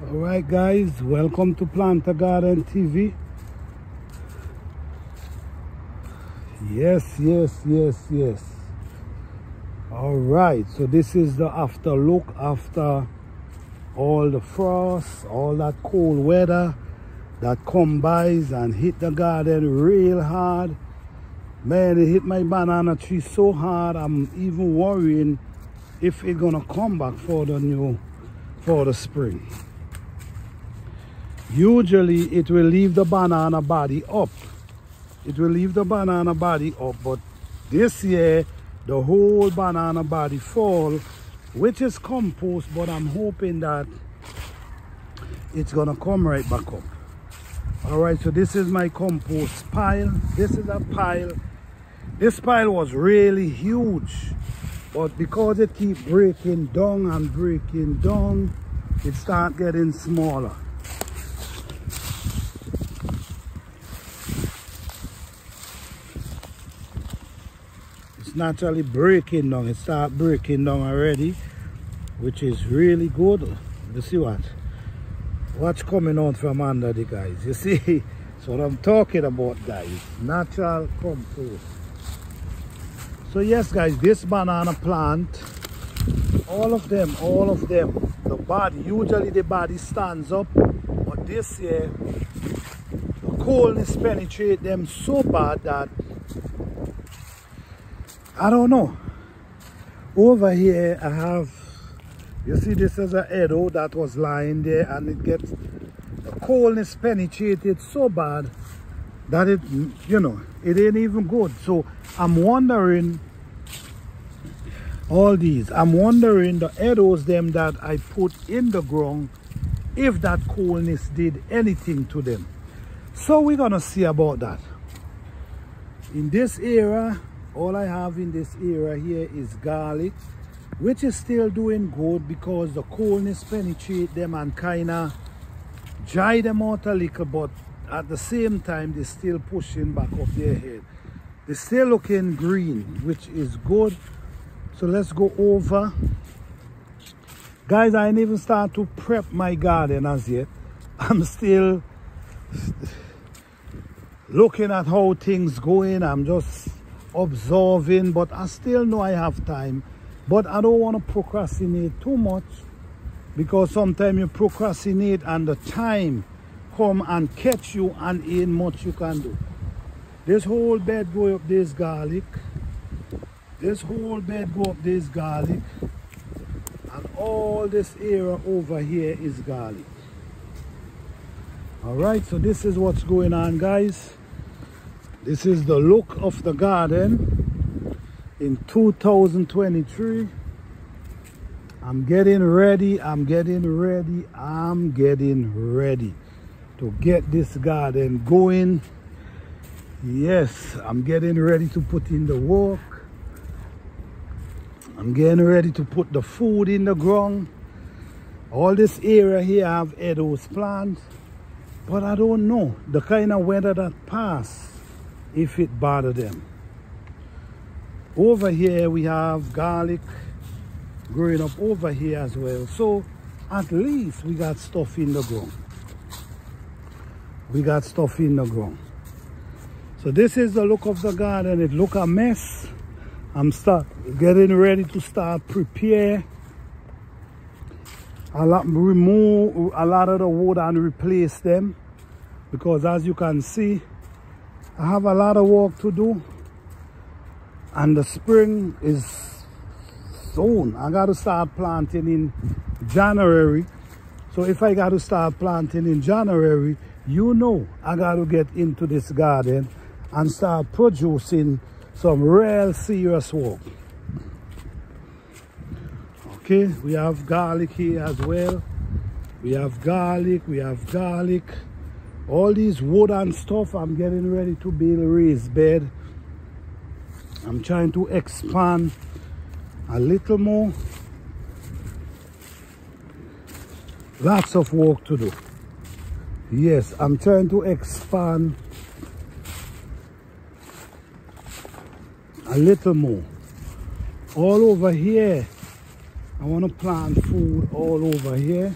Alright guys, welcome to Plant a Garden TV. Yes. Alright, so this is the after look after all the frost, all that cold weather that come by and hit the garden real hard. Man, it hit my banana tree so hard, I'm even worrying if it's gonna come back for the spring. Usually it will leave the banana body up. But this year the whole banana body fall, which is compost, but I'm hoping that it's gonna come right back up. All right, so this is my compost pile. This is a pile. This pile was really huge, but because it keeps breaking down, it start getting smaller. It's naturally breaking down. It start breaking down already, which is really good. You see what's coming out from under the guys. You see, that's what I'm talking about, guys. Natural compost. So yes guys, this banana plant, all of them, the body, usually the body stands up, but this year the coldness penetrate them so bad that I don't know. Over here I have, you see, this is a Edo that was lying there, and it gets, the coldness penetrated so bad that it, it ain't even good. So I'm wondering, I'm wondering the Edos them that I put in the ground, if that coldness did anything to them. So we're gonna see about that. In this area, all I have in this area here is garlic, which is still doing good because the coldness penetrate them and kind of dry them out a little, but at the same time they're still pushing back up their head. They're still looking green, which is good. So let's go over. Guys, I ain't even start to prep my garden as yet. I'm still looking at how things going. I'm just observing, but I still know I have time. But I don't want to procrastinate too much, because sometimes you procrastinate and the time come and catch you and ain't much you can do. This whole bed go up this garlic. This whole bed go up this garlic. And all this area over here is garlic. Alright, so this is what's going on, guys. This is the look of the garden in 2023. I'm getting ready to get this garden going. Yes, I'm getting ready to put in the work. I'm getting ready to put the food in the ground. All this area here I have Edo's plants, but I don't know the kind of weather that pass, if it bother them. Over here we have garlic growing up over here as well. So at least we got stuff in the ground. So this is the look of the garden. It look a mess. I'm getting ready to start prepare. Remove a lot of the wood and replace them, because as you can see, I have a lot of work to do, and the spring is soon. I got to start planting in January. So if I got to start planting in January, I got to get into this garden and start producing some real serious work. Okay, we have garlic here as well. We have garlic. All these wood and stuff, I'm getting ready to build a raised bed. I'm trying to expand a little more. Lots of work to do. Yes, I'm trying to expand a little more. All over here, I want to plant food all over here.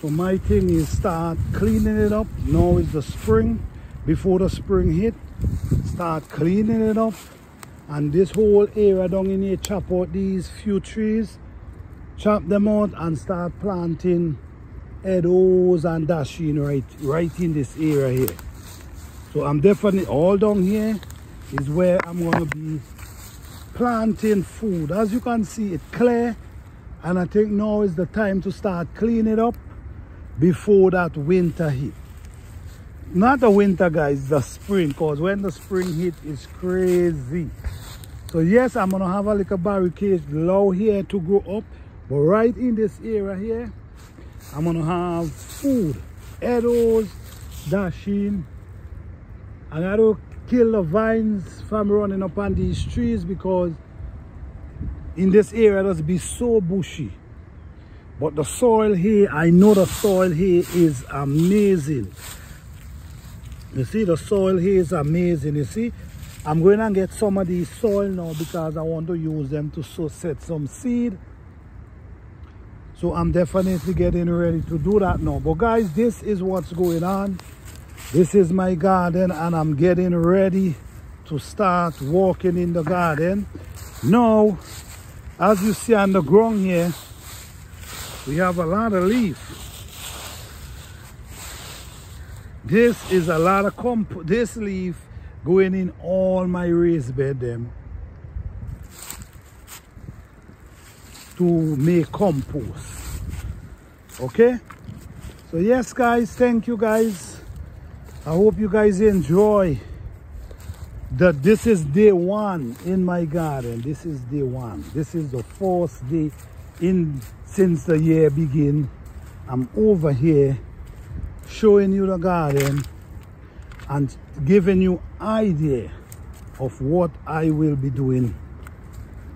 So my thing is start cleaning it up. Now is the spring. Before the spring hit, start cleaning it up. And this whole area down in here, chop out these few trees, chop them out and start planting Edos and Dasheen right in this area here. So I'm definitely, all down here is where I'm going to be planting food. As you can see, it's clear, and I think now is the time to start cleaning it up before that winter hit. Not the winter, guys, the spring, because when the spring hit, it's crazy. So yes, I'm gonna have a little barricade low here to grow up, but right in this area here, I'm gonna have food, Edos, Dasheen. I gotta kill the vines from running up on these trees, because in this area it be so bushy. But the soil here, I know the soil here is amazing. You see, the soil here is amazing. You see, I'm going to get some of these soil now because I want to use them to set some seed. So I'm definitely getting ready to do that now. But guys, this is what's going on. This is my garden, and I'm getting ready to start walking in the garden. Now, as you see on the ground here, we have a lot of leaf. This is a lot of this leaf going in all my raised bed them to make compost. Okay, so yes guys, thank you guys. I hope you guys enjoy that. This is day one in my garden. This is day one. This is the fourth day since the year begin. I'm over here showing you the garden and giving you idea of what I will be doing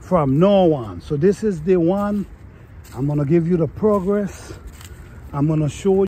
from now on. So this is day one. I'm gonna give you the progress. I'm gonna show you